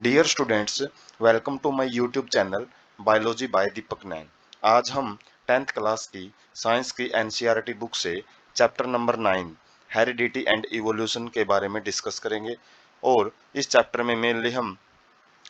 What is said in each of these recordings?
Dear students, welcome to my YouTube channel biology by Deepak Nain. आज हम 10th class की science की एनसीईआरटी बुक से chapter number 9 heredity and evolution के बारे में डिस्कस करेंगे। और इस चैप्टर में मेनली हम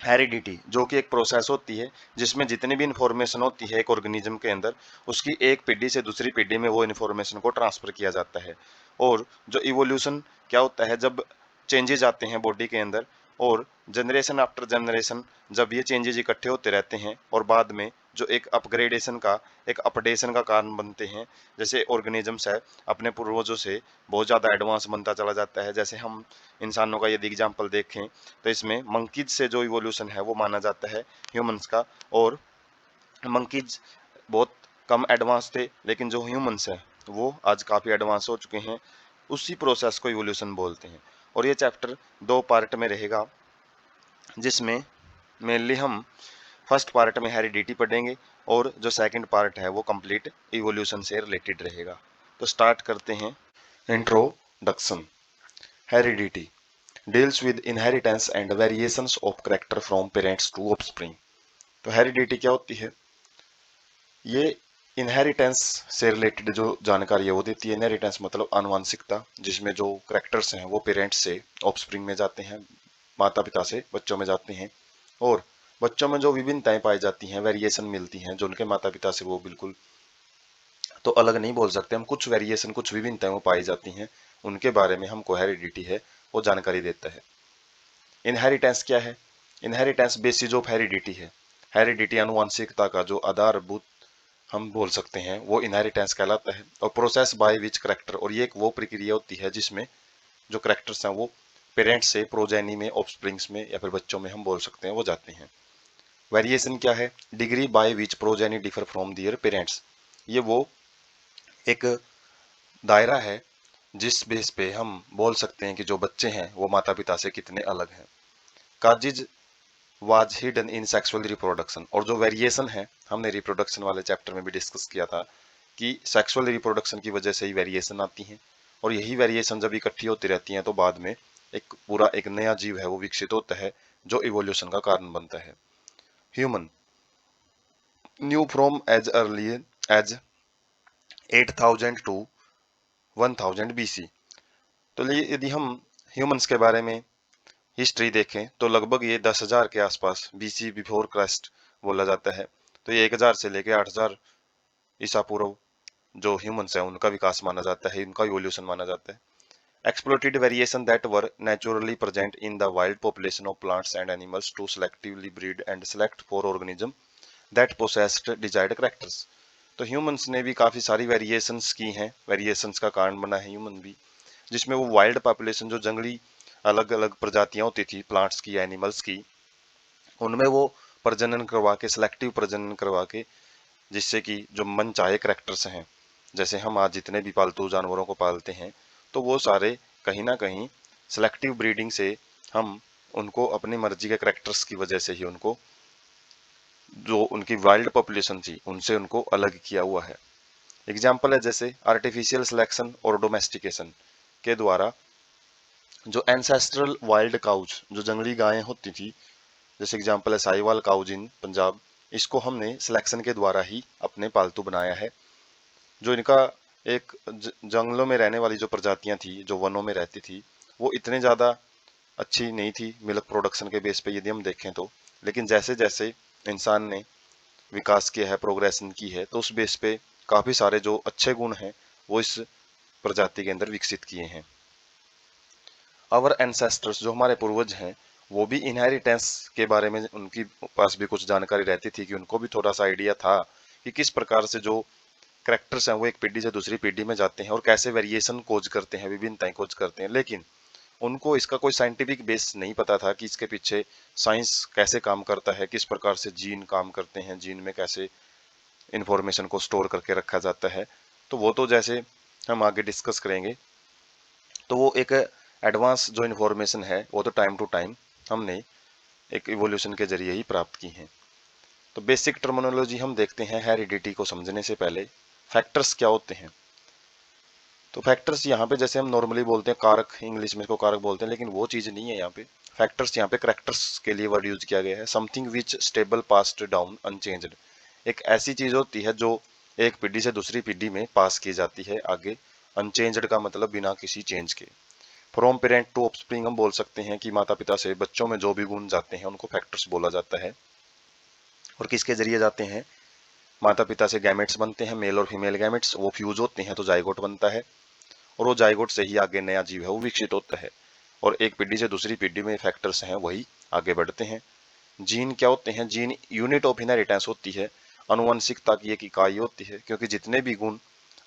हेरिडिटी, जो कि एक प्रोसेस होती है जिसमें जितनी भी इंफॉर्मेशन होती है एक ऑर्गेनिज्म के अंदर, उसकी एक पीढ़ी से दूसरी पीढ़ी में वो इन्फॉर्मेशन को ट्रांसफर किया जाता है। और जो इवोल्यूशन क्या होता है, जब चेंजेज आते हैं बॉडी के अंदर, और जनरेशन आफ्टर जनरेशन जब ये चेंजेज इकट्ठे होते रहते हैं और बाद में जो एक अपग्रेडेशन का, एक अपडेशन का कारण बनते हैं। जैसे ऑर्गेनिजम्स है अपने पूर्वजों से बहुत ज़्यादा एडवांस बनता चला जाता है। जैसे हम इंसानों का यदि एग्जाम्पल देखें तो इसमें मंकीज से जो इवोल्यूशन है वो माना जाता है ह्यूमंस का। और मंकीज बहुत कम एडवांस थे, लेकिन जो ह्यूमंस है वो आज काफ़ी एडवांस हो चुके हैं। उसी प्रोसेस को इवोल्यूशन बोलते हैं। और ये चैप्टर दो पार्ट में रहेगा, जिसमें मेनली हम फर्स्ट पार्ट में हेरिडिटी पढ़ेंगे और जो सेकंड पार्ट है वो कंप्लीट इवोल्यूशन से रिलेटेड रहेगा। तो स्टार्ट करते हैं। Introduction. Heredity deals with inheritance and variations of character from parents to offspring. तो हेरिडिटी क्या होती है? ये इनहेरिटेंस से रिलेटेड जो जानकारी है वो देती है। इनहेरिटेंस मतलब आनुवंशिकता, जिसमें जो कैरेक्टर्स हैं वो पेरेंट्स से ऑफस्प्रिंग में जाते हैं, माता पिता से बच्चों में जाते हैं। और बच्चों में जो विभिन्नताएं पाई जाती हैं, वेरिएशन मिलती हैं, जो उनके माता पिता से वो बिल्कुल तो अलग नहीं बोल सकते हम, कुछ वेरिएशन, कुछ विभिन्नताएं वो पाई जाती हैं, उनके बारे में हमको हेरिडिटी है वो जानकारी देता है। इनहेरिटेंस क्या है? इनहेरिटेंस बेसिस ऑफ हेरिडिटी है। हेरिडिटी आनुवंशिकता का जो आधारभूत हम बोल सकते हैं वो इनहेरिटेंस कहलाता है। और प्रोसेस बाय विच करेक्टर, और ये एक वो प्रक्रिया होती है जिसमें जो करेक्टर्स हैं वो पेरेंट्स से प्रोजेनी में, ऑफस्प्रिंग्स में या फिर बच्चों में हम बोल सकते हैं वो जाते हैं। वेरिएशन क्या है? Degree by which progeny differ from their parents. ये वो एक दायरा है जिस बेस पे हम बोल सकते हैं कि जो बच्चे हैं वो माता पिता से कितने अलग हैं। Causes was hidden in sexual reproduction, और जो वेरिएशन है हमने रिप्रोडक्शन वाले चैप्टर में भी डिस्कस किया था कि सेक्सुअल रिप्रोडक्शन की वजह से ही वेरिएशन आती हैं। और यही वेरिएशन जब इकट्ठी होती रहती हैं तो बाद में एक पूरा एक नया जीव है वो विकसित होता है, जो इवोल्यूशन का कारण बनता है। Human knew from as early as 8000 to 1000 BC। तो यदि हम ह्यूमंस के बारे में हिस्ट्री देखें तो लगभग ये 10,000 के आसपास, BC बिफोर क्राइस्ट बोला जाता है। तो ये 1000 से लेके 8000 ईसा पूर्व जो ह्यूमंस है उनका विकास माना जाता है, इनका इवोल्यूशन माना जाता है। Exploited variation that were naturally present in the wild population of plants and animals to selectively breed and select for organism that possessed desired characters. तो ह्यूमंस ने भी काफी सारी वेरिएशंस की हैं, वेरिएशंस का कारण बना है ह्यूमन भी, जिसमें वो वाइल्ड पॉपुलेशन, जो जंगली अलग अलग प्रजातियां होती थी प्लांट्स की, एनिमल्स की, उनमें वो प्रजनन करवा के, सिलेक्टिव प्रजनन करवा के, जिससे कि जो मन चाहे करेक्टर्स हैं, जैसे हम आज जितने भी पालतू जानवरों को पालते हैं, तो वो सारे कहीं ना कहीं सिलेक्टिव ब्रीडिंग से हम उनको अपनी मर्जी के करेक्टर्स की वजह से ही उनको, जो उनकी वाइल्ड पॉपुलेशन थी उनसे उनको अलग किया हुआ है। एग्जाम्पल है जैसे आर्टिफिशियल सिलेक्शन और डोमेस्टिकेशन के द्वारा जो एंसेस्ट्रल वाइल्ड काउज, जो जंगली गायें होती थी, जैसे एग्जांपल है साहिवाल काउज इन पंजाब, इसको हमने सिलेक्शन के द्वारा ही अपने पालतू बनाया है। जो इनका एक जंगलों में रहने वाली जो प्रजातियां थी, जो वनों में रहती थी, वो इतने ज़्यादा अच्छी नहीं थी मिल्क प्रोडक्शन के बेस पे यदि हम देखें तो। लेकिन जैसे जैसे इंसान ने विकास किया है, प्रोग्रेशन की है, तो उस बेस पे काफ़ी सारे जो अच्छे गुण हैं वो इस प्रजाति के अंदर विकसित किए हैं। आवर एंसेस्टर्स, जो हमारे पूर्वज हैं, वो भी इनहेरिटेंस के बारे में उनकी पास भी कुछ जानकारी रहती थी, कि उनको भी थोड़ा सा आइडिया था कि किस प्रकार से जो करेक्टर्स हैं वो एक पीढ़ी से दूसरी पीढ़ी में जाते हैं और कैसे वेरिएशन खोज करते हैं, विभिन्नताएं खोज करते हैं। लेकिन उनको इसका कोई साइंटिफिक बेस नहीं पता था कि इसके पीछे साइंस कैसे काम करता है, किस प्रकार से जीन काम करते हैं, जीन में कैसे इंफॉर्मेशन को स्टोर करके रखा जाता है। तो वो तो जैसे हम आगे डिस्कस करेंगे, तो वो एक एडवांस जो इन्फॉर्मेशन है वो तो टाइम टू टाइम हमने एक इवोल्यूशन के जरिए ही प्राप्त की हैं। तो बेसिक टर्मिनोलॉजी हम देखते हैं हेरिडिटी को समझने से पहले। फैक्टर्स क्या होते हैं? तो फैक्टर्स यहाँ पे जैसे हम नॉर्मली बोलते हैं कारक, इंग्लिश में इसको कारक बोलते हैं, लेकिन वो चीज़ नहीं है यहाँ पे। फैक्टर्स यहाँ पे करेक्टर्स के लिए वर्ड यूज किया गया है। Something which stable passed down unchanged, एक ऐसी चीज होती है जो एक पीढ़ी से दूसरी पीढ़ी में पास की जाती है आगे। अनचेंज्ड का मतलब बिना किसी चेंज के। फ्रॉम पेरेंट टू ऑफस्प्रिंग हम बोल सकते हैं कि माता पिता से बच्चों में जो भी गुण जाते हैं उनको फैक्टर्स बोला जाता है। और किसके जरिए जाते हैं? माता पिता से गैमेट्स बनते हैं, मेल और फीमेल गैमेट्स, वो फ्यूज होते हैं तो जाइगोट बनता है, और वो जाइगोट से ही आगे नया जीव है वो विकसित होता है। और एक पीढ़ी से दूसरी पीढ़ी में फैक्टर्स हैं वही आगे बढ़ते हैं। जीन क्या होते हैं? जीन यूनिट ऑफ इनहेरिटेंस होती है, आनुवंशिकता की एक इकाई होती है, क्योंकि जितने भी गुण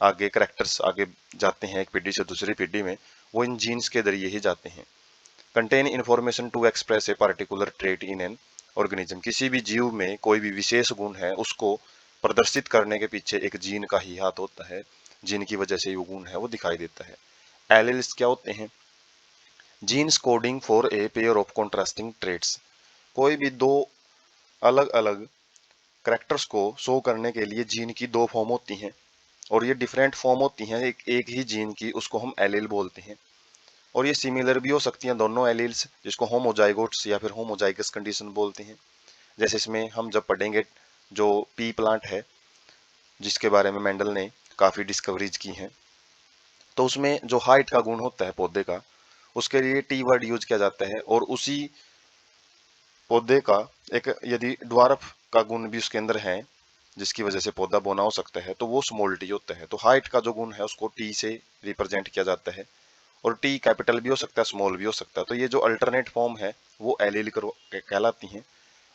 आगे करेक्टर्स आगे जाते हैं एक पीढ़ी से दूसरी पीढ़ी में, वो इन जीन्स के जरिए ही जाते हैं। Contain information to express a particular trait in an organism, किसी भी जीव में कोई भी विशेष गुण है उसको प्रदर्शित करने के पीछे एक जीन का ही हाथ होता है, जीन की वजह से वो गुण है वो दिखाई देता है। एलील्स क्या होते हैं? Genes coding for a pair of contrasting traits, कोई भी दो अलग अलग करेक्टर्स को शो करने के लिए जीन की दो फॉर्म होती हैं, और ये डिफरेंट फॉर्म होती हैं एक ही जीन की, उसको हम एलील बोलते हैं। और ये सिमिलर भी हो सकती हैं दोनों एलील्स, जिसको होमोजाइगोट्स या फिर होमोजाइगस कंडीशन बोलते हैं। जैसे इसमें हम जब पढ़ेंगे जो पी प्लांट है जिसके बारे में मेंडल ने काफी डिस्कवरीज की हैं, तो उसमें जो हाइट का गुण होता है पौधे का, उसके लिए टी वर्ड यूज किया जाता है। और उसी पौधे का एक यदि ड्वार्फ का गुण भी उसके अंदर है जिसकी वजह से पौधा बोना हो सकता है, तो वो स्मॉल टी होता है। तो हाइट का जो गुण है उसको टी से रिप्रेजेंट किया जाता है, और टी कैपिटल भी हो सकता है स्मॉल भी हो सकता है। तो ये जो अल्टरनेट फॉर्म है वो एलील कहलाती हैं।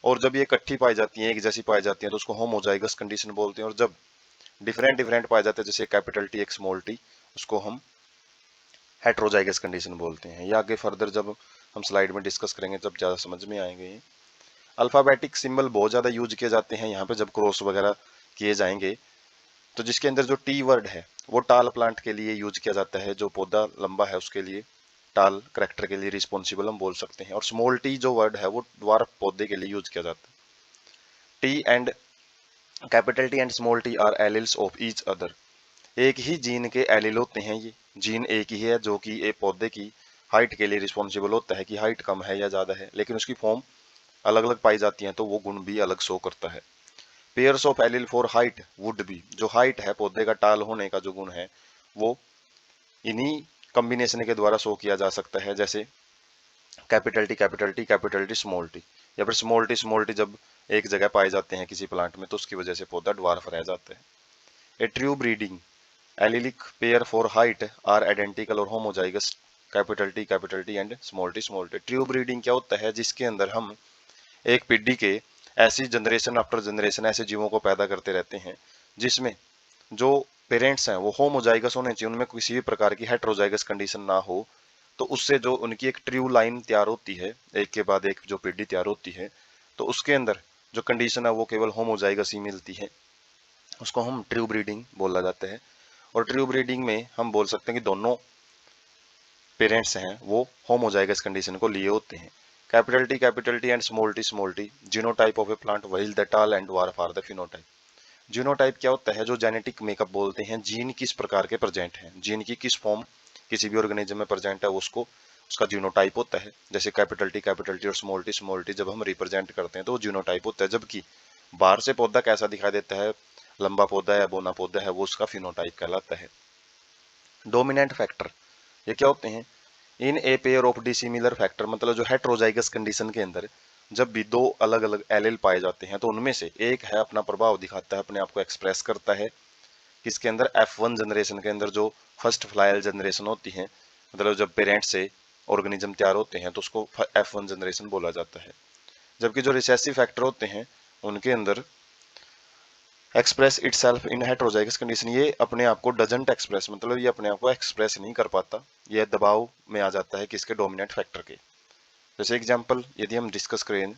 और जब ये इकट्ठी पाई जाती हैं, एक जैसी पाई जाती हैं, तो उसको होमोजाइगस कंडीशन बोलते हैं। और जब डिफरेंट डिफरेंट पाए जाते हैं, जैसे कैपिटल टी एक स्मॉल टी, उसको हम हेट्रोजाइगस कंडीशन बोलते हैं। ये आगे फर्दर जब हम स्लाइड में डिस्कस करेंगे तब ज्यादा समझ में आएंगे। ये अल्फाबेटिक सिंबल बहुत ज्यादा यूज किए जाते हैं यहाँ पे जब क्रॉस वगैरह किए जाएंगे। तो जिसके अंदर जो टी वर्ड है वो टाल प्लांट के लिए यूज किया जाता है, जो पौधा लंबा है उसके लिए टाल करेक्टर के लिए रिस्पॉन्सिबल हम बोल सकते हैं। और स्मॉल टी जो वर्ड है वो ड्वार्फ पौधे के लिए यूज किया जाता है। T and capital T and small T R alleles of each other, एक ही जीन के एलिल होते हैं। ये जीन एक ही है जो कि एक पौधे की हाइट के लिए रिस्पॉन्सिबल होता है कि हाइट कम है या ज्यादा है, लेकिन उसकी फॉर्म अलग अलग पाई जाती है तो वो गुण भी अलग शो करता है। Pairs of allele for height would be, जो हाइट है पौधे का टाल होने का जो गुण है वो इन्हीं कॉम्बिनेशन के द्वारा शो किया जा सकता है, जैसे capital T capital T capital T small T, या फिर स्मॉल टी जब एक जगह पाए जाते हैं किसी प्लांट में तो उसकी वजह से पौधा ड्वार्फ रह जाता है। A true breeding allelic pair for height are identical और homozygous capital T and small T. True breeding क्या होता है? जिसके अंदर हम एक पीढ़ी के ऐसी जनरेशन आफ्टर जनरेशन ऐसे जीवों को पैदा करते रहते हैं जिसमें जो पेरेंट्स हैं वो होमोजाइगस होने चाहिए, उनमें किसी भी प्रकार की हेट्रोजाइगस कंडीशन ना हो। तो उससे जो उनकी एक ट्रू लाइन तैयार होती है, एक के बाद एक जो पीढ़ी तैयार होती है, तो उसके अंदर जो कंडीशन है वो केवल होमोजाइगस ही मिलती है, उसको हम ट्रू ब्रीडिंग बोला जाता है। और ट्रू ब्रीडिंग में हम बोल सकते हैं कि दोनों पेरेंट्स हैं वो होमोजाइगस कंडीशन को लिए होते हैं। Capital T and small T genotype of a plant while the tall and dwarf are the phenotype. Genotype क्या होता है? जो जेनेटिक मेकअप बोलते हैं, जीन किस प्रकार के प्रेजेंट हैं, जीन की किस फॉर्म किसी भी ऑर्गेनिज्म में प्रेजेंट है उसको उसका जीनोटाइप होता है। जैसे कैपिटल टी और स्मॉल टी जब हम रिप्रेजेंट करते हैं तो वो जीनोटाइप होता है, जबकि बाहर से पौधा कैसा दिखाई देता है, लंबा पौधा है बोना पौधा है, वो उसका फिनोटाइप कहलाता है। डोमिनेंट फैक्टर ये क्या होते हैं? In a pair of dissimilar factor, मतलब जो हेट्रोजाइगस कंडीशन के अंदर जब भी दो अलग अलग एलील पाए जाते हैं तो उनमें से एक है अपना प्रभाव दिखाता है, अपने आप को एक्सप्रेस करता है किसके अंदर? F1 जनरेशन के अंदर, जो फर्स्ट फ्लायल जनरेशन होती है, मतलब जब पेरेंट्स से ऑर्गेनिज्म तैयार होते हैं तो उसको F1 जनरेशन बोला जाता है। जबकि जो रिसेसिव फैक्टर होते हैं उनके अंदर एक्सप्रेस इटसेल्फ इन हेट्रोजाइगस कंडीशन, ये अपने आप को डजंट एक्सप्रेस, मतलब ये अपने आप को एक्सप्रेस नहीं कर पाता, ये दबाव में आ जाता है किसके? डोमिनेंट फैक्टर के। जैसे एग्जांपल यदि हम डिस्कस करें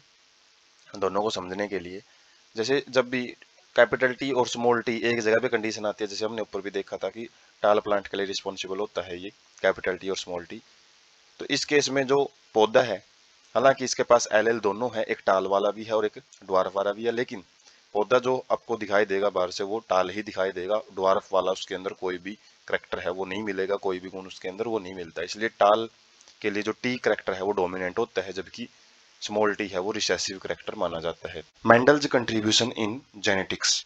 दोनों को समझने के लिए, जैसे जब भी कैपिटल टी और स्मॉल टी एक जगह पे कंडीशन आती है, जैसे हमने ऊपर भी देखा था कि टाल प्लांट के लिए रिस्पॉन्सिबल होता है ये कैपिटल टी और स्मॉल टी। तो इस केस में जो पौधा है, हालांकि इसके पास एल दोनों है, एक टाल वाला भी है और एक ड्वार्फ वाला भी है, लेकिन पौधा जो आपको दिखाई देगा बाहर से वो टाल ही दिखाई देगा, ड्वार्फ वाला उसके अंदर कोई भी करेक्टर है वो नहीं मिलेगा, कोई भी गुण उसके अंदर वो नहीं मिलता। इसलिए टाल के लिए जो टी करेक्टर है वो डोमिनेंट होता है, जबकि स्मॉल टी है वो रिसेसिव करेक्टर माना जाता है। Mendel's contribution in genetics.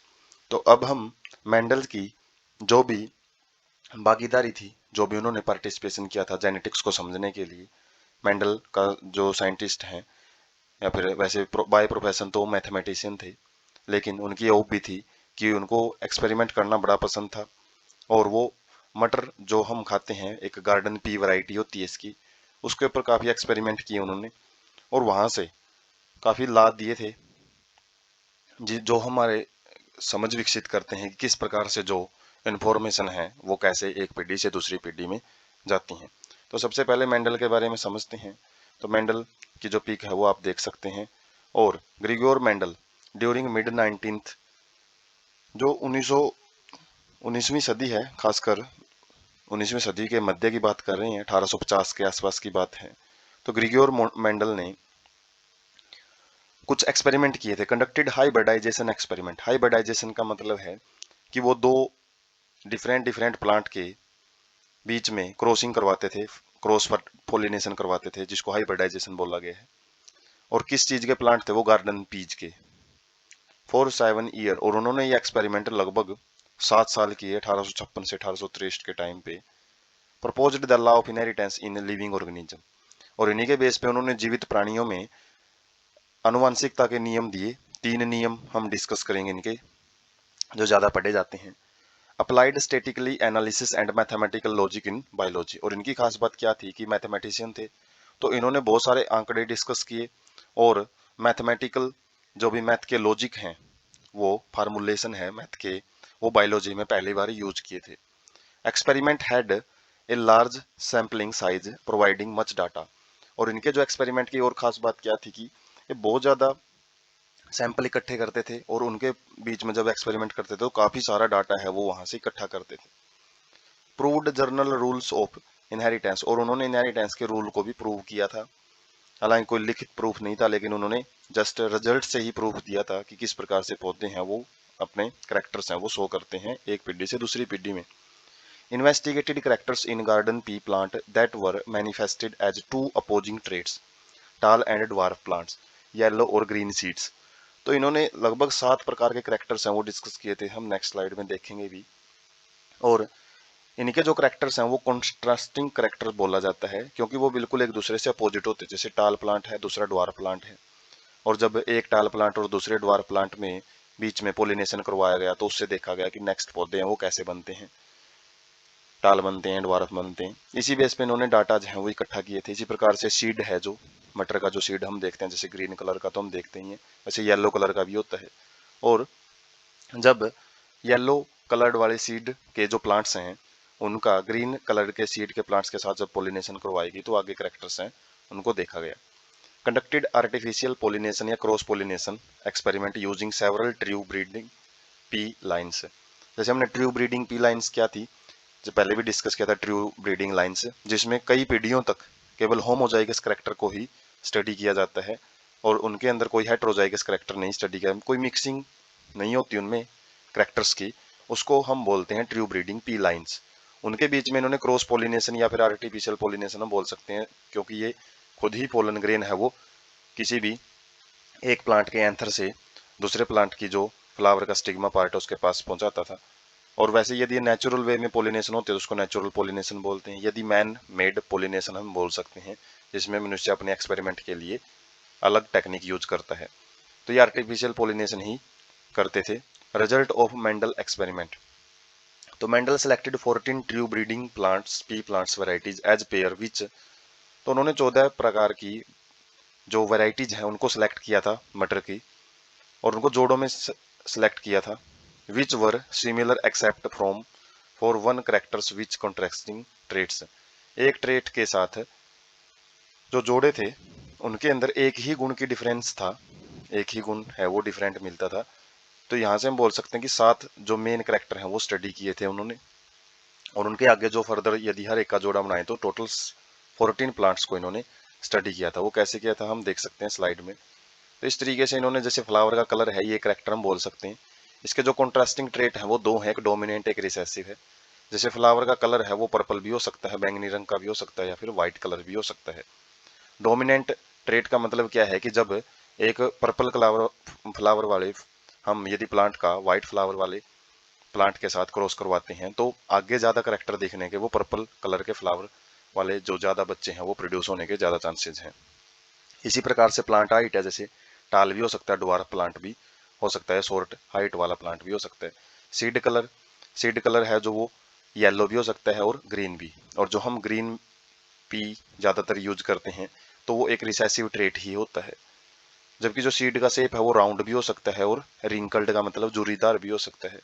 तो अब हम मेंडल की जो भी भागीदारी थी, जो भी उन्होंने पार्टिसिपेशन किया था जेनेटिक्स को समझने के लिए, मेंडल का जो साइंटिस्ट हैं या फिर वैसे बाय प्रोफेशन तो मैथमेटिशियन थे, लेकिन उनकी ये हॉबी थी कि उनको एक्सपेरिमेंट करना बड़ा पसंद था। और वो मटर जो हम खाते हैं, एक गार्डन पी वैरायटी होती है इसकी, उसके ऊपर काफ़ी एक्सपेरिमेंट किए उन्होंने और वहाँ से काफ़ी लाभ दिए थे जो हमारे समझ विकसित करते हैं कि किस प्रकार से जो इन्फॉर्मेशन है वो कैसे एक पीढ़ी से दूसरी पीढ़ी में जाती हैं। तो सबसे पहले मेंडल के बारे में समझते हैं। तो मेंडल की जो पीक है वो आप देख सकते हैं। और Grigor Mendel during mid 19th, जो 19वीं सदी है, खासकर 19वीं सदी के मध्य की बात कर रहे हैं, 1850 के आसपास की बात है। तो ग्रिगोर मेंडल ने कुछ एक्सपेरिमेंट किए थे, कंडक्टेड हाइब्रिडाइजेशन एक्सपेरिमेंट। हाइब्रिडाइजेशन का मतलब है कि वो दो डिफरेंट डिफरेंट प्लांट के बीच में क्रॉसिंग करवाते थे, क्रॉस पोलिनेशन करवाते थे, जिसको हाइब्रिडाइजेशन बोला गया है। और किस चीज के प्लांट थे वो? गार्डन पीज के। For 7 year. और उन्होंने ये एक्सपेरिमेंट लगभग 7 साल किए, 1856 से 1863 के टाइम पे। Proposed the law of inheritance in living organism. और इन्हीं के बेस पे उन्होंने जीवित प्राणियों में आनुवंशिकता के नियम दिए। 3 नियम हम डिस्कस करेंगे इनके, जो ज्यादा पढ़े जाते हैं। Applied statically analysis and mathematical logic in biology. और इनकी खास बात क्या थी कि मैथमेटिशियन थे, तो इन्होंने बहुत सारे आंकड़े डिस्कस किए और मैथमेटिकल जो भी मैथ के लॉजिक हैं, वो फार्मूलेशन है मैथ के, वो बायोलॉजी में पहली बार यूज किए थे। Experiment had a large sampling size providing much data. और इनके जो एक्सपेरिमेंट की और खास बात क्या थी कि ये बहुत ज्यादा सैंपल इकट्ठे करते थे और उनके बीच में जब एक्सपेरिमेंट करते थे तो काफी सारा डाटा है वो वहां से इकट्ठा करते थे। Proved journal rules of inheritance. और उन्होंने इनहेरिटेंस के रूल को भी प्रूव किया था। हालांकि कोई लिखित प्रूफ नहीं था, लेकिन उन्होंने जस्ट रिजल्ट से ही प्रूफ दिया था कि किस प्रकार से पौधे हैं वो अपने करेक्टर्स हैं वो शो करते हैं एक पीढ़ी से दूसरी पीढ़ी में। Investigated characters in garden pea plant that were manifested as two opposing traits, tall and dwarf plants, yellow और ग्रीन सीड्स। तो इन्होंने लगभग 7 प्रकार के करेक्टर्स हैं वो डिस्कस किए थे, हम नेक्स्ट स्लाइड में देखेंगे भी। और इनके जो करेक्टर्स हैं वो कॉन्ट्रास्टिंग करेक्टर बोला जाता है, क्योंकि वो बिल्कुल एक दूसरे से अपोजिट होते हैं। जैसे टाल प्लांट है, दूसरा ड्वार्फ प्लांट है, और जब एक टाल प्लांट और दूसरे ड्वार्फ प्लांट में बीच में पोलिनेशन करवाया गया तो उससे देखा गया कि नेक्स्ट पौधे हैं वो कैसे बनते हैं, टाल बनते हैं, ड्वार्फ बनते हैं। इसी बेस पे इन्होंने डाटा जो है वो इकट्ठा किए थे। इसी प्रकार से सीड है, जो मटर का जो सीड हम देखते हैं, जैसे ग्रीन कलर का तो हम देखते ही हैं, वैसे येलो कलर का भी होता है। और जब येलो कलर्ड वाले सीड के जो प्लांट्स हैं उनका ग्रीन कलर के सीड के प्लांट्स के साथ जब पोलिनेशन करवाएगी तो आगे करेक्टर्स हैं उनको देखा गया। कंडक्टेड आर्टिफिशियल पोलिनेशन या cross pollination experiment using several true breeding P lines. जैसे हमने ट्रू ब्रीडिंग पी लाइन्स क्या थी, जो पहले भी डिस्कस किया था, ट्रू ब्रीडिंग लाइन्स, जिसमें कई पीढ़ियों तक केवल होमोजाइगस करेक्टर को ही स्टडी किया जाता है और उनके अंदर कोई हेट्रोजाइगस करेक्टर नहीं स्टडी किया, कोई मिक्सिंग नहीं होती उनमें करेक्टर्स की, उसको हम बोलते हैं ट्रू ब्रीडिंग पी लाइन्स। उनके बीच में इन्होंने क्रॉस पोलिनेशन या फिर आर्टिफिशियल पोलिनेशन हम बोल सकते हैं, क्योंकि ये खुद ही पोलन ग्रेन है वो किसी भी एक प्लांट के एंथर से दूसरे प्लांट की जो फ्लावर का स्टिग्मा पार्ट है उसके पास पहुंचाता था। और वैसे यदि नेचुरल वे में पोलिनेशन होते हैं तो उसको नेचुरल पोलिनेशन बोलते हैं। यदि मैन मेड पोलिनेशन हम बोल सकते हैं, जिसमें मनुष्य अपने एक्सपेरिमेंट के लिए अलग टेक्निक यूज करता है, तो ये आर्टिफिशियल पोलिनेशन ही करते थे। Result of Mendel experiment. तो Mendel selected 14 true breeding plants pea plants varieties as pair which. तो उन्होंने 14 प्रकार की जो वैरायटीज हैं उनको सिलेक्ट किया था मटर की, और उनको जोड़ों में सिलेक्ट किया था। Which were similar except from for one characters which contrasting traits. एक ट्रेट के साथ जो जोड़े थे उनके अंदर एक ही गुण की डिफरेंस था, एक ही गुण है वो डिफरेंट मिलता था। तो यहाँ से हम बोल सकते हैं कि 7 जो मेन करेक्टर हैं वो स्टडी किए थे उन्होंने, और उनके आगे जो फर्दर यदि हर एक का जोड़ा बनाए तो टोटल 14 प्लांट्स को इन्होंने स्टडी किया था। वो कैसे किया था हम देख सकते हैं स्लाइड में। तो इस तरीके से इन्होंने, जैसे फ्लावर का कलर है ये करेक्टर हम बोल सकते हैं, इसके जो कॉन्ट्रास्टिंग ट्रेट है वो 2 हैं, एक डोमिनेंट एक रिसेसिव है। जैसे फ्लावर का कलर है वो पर्पल भी हो सकता है, बैंगनी रंग का भी हो सकता है, या फिर व्हाइट कलर भी हो सकता है। डोमिनेंट ट्रेट का मतलब क्या है कि जब एक पर्पल फ्लावर वाले हम यदि प्लांट का व्हाइट फ्लावर वाले प्लांट के साथ क्रॉस करवाते हैं तो आगे ज्यादा करेक्टर दिखने के वो पर्पल कलर के फ्लावर वाले जो ज्यादा बच्चे हैं वो प्रोड्यूस होने के ज्यादा चांसेस हैं। इसी प्रकार से प्लांट हाइट है, जैसे टाल भी हो सकता है, ड्वार्फ प्लांट भी हो सकता है, शॉर्ट हाइट वाला प्लांट भी हो सकता है। सीड कलर है जो वो येलो भी हो सकता है और ग्रीन भी। और जो हम ग्रीन पी ज्यादातर यूज करते हैं तो वो एक रिसेसिव ट्रेट ही होता है। जबकि जो सीड का शेप है वो राउंड भी हो सकता है और रिंकल्ड का मतलब जुरीदार भी हो सकता है।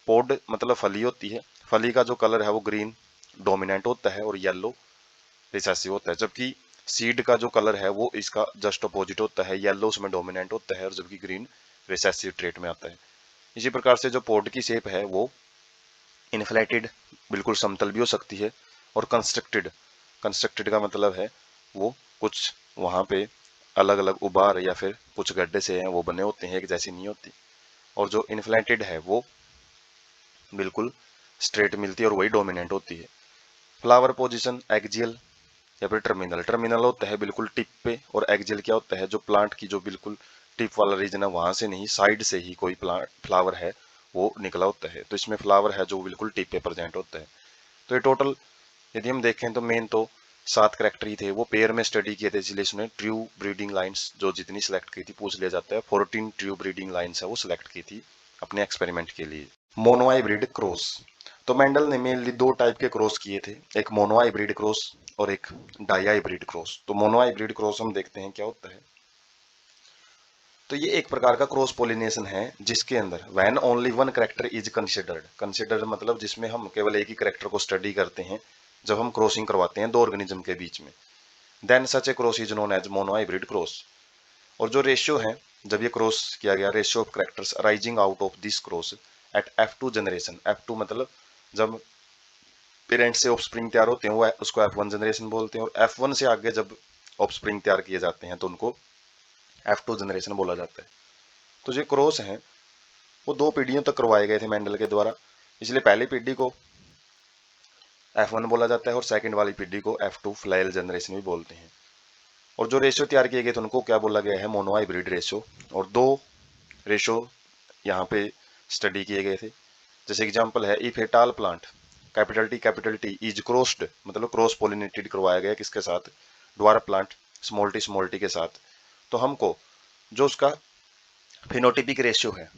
पोड मतलब फली होती है, फली का जो कलर है वो ग्रीन डोमिनेंट होता है और येलो रिसेसिव होता है। जबकि सीड का जो कलर है वो इसका जस्ट अपोजिट होता है, येलो उसमें डोमिनेंट होता है और जबकि ग्रीन रिसेसिव ट्रेट में आता है। इसी प्रकार से जो पोड की शेप है वो इन्फ्लेटेड बिल्कुल समतल भी हो सकती है और कंस्ट्रक्टेड कंस्ट्रक्टेड का मतलब है वो कुछ वहां पे अलग अलग उभार या फिर कुछ गड्ढे से हैं वो बने होते हैं, एक जैसी नहीं होती। और जो इन्फ्लेटेड है वो बिल्कुल स्ट्रेट मिलती है और वही डोमिनेंट होती है। फ्लावर पोजीशन एक्जियल या फिर टर्मिनल। टर्मिनल होता है बिल्कुल टिप पे, और एक्जियल क्या होता है जो प्लांट की जो बिल्कुल टिप वाला रीजन है वहां से नहीं, साइड से ही कोई प्लांट फ्लावर है वो निकला होता है। तो इसमें फ्लावर है जो बिल्कुल टिप पे प्रेजेंट होता है। तो ये टोटल यदि हम देखें तो मेन तो 7 करेक्टर ही थे, वो पेयर में स्टडी किए थे, इसलिए इसने ट्रू ब्रीडिंग लाइंस जो जितनी सिलेक्ट की थी पूछ लिया जाता है, 14 ट्रू ब्रीडिंग लाइंस है वो सिलेक्ट की थी अपने एक्सपेरिमेंट के लिए। Mono hybrid cross. तो मेंडल ने मेनली 2 टाइप के क्रॉस किए थे, एक मोनो हाइब्रिड क्रॉस और एक डाई हाइब्रिड क्रॉस। तो मोनो हाइब्रिड क्रॉस हम देखते हैं क्या होता है। तो ये एक प्रकार का क्रॉस पोलिनेशन है जिसके अंदर when only one character is considered मतलब जिसमें हम केवल एक ही करेक्टर को स्टडी करते हैं जब हम क्रॉसिंग करवाते हैं दो ऑर्गेनिज्म के बीच में, then such a cross is known as monohybrid cross. और जो रेशियो है जब ये क्रॉस किया गया, ratio of characters arising out of this cross at F2 generation, F2 मतलब जब पेरेंट से ऑफस्प्रिंग तैयार होते हैं वो उसको F1 जनरेशन बोलते हैं, और F1 से आगे जब ऑफस्प्रिंग तैयार किए जाते हैं तो उनको F2 जनरेशन बोला जाता है। तो जो क्रॉस हैं वो 2 पीढ़ियों तक करवाए गए थे मेंडल के द्वारा, इसलिए पहली पीढ़ी को F1 बोला जाता है और सेकंड वाली पीढ़ी को F2 फ्लाइल जनरेशन भी बोलते हैं। और जो रेशियो तैयार किए गए थे उनको क्या बोला गया है, मोनो हाइब्रिड रेशियो। और 2 रेशियो यहाँ पे स्टडी किए गए थे। जैसे एग्जांपल है, इफ ए टाल plant capital T is crossed मतलब क्रॉस पोलिनेटेड करवाया गया किसके साथ, ड्वार्फ प्लांट स्मॉल टी के साथ, तो हमको जो उसका फिनोटिपिक रेशियो है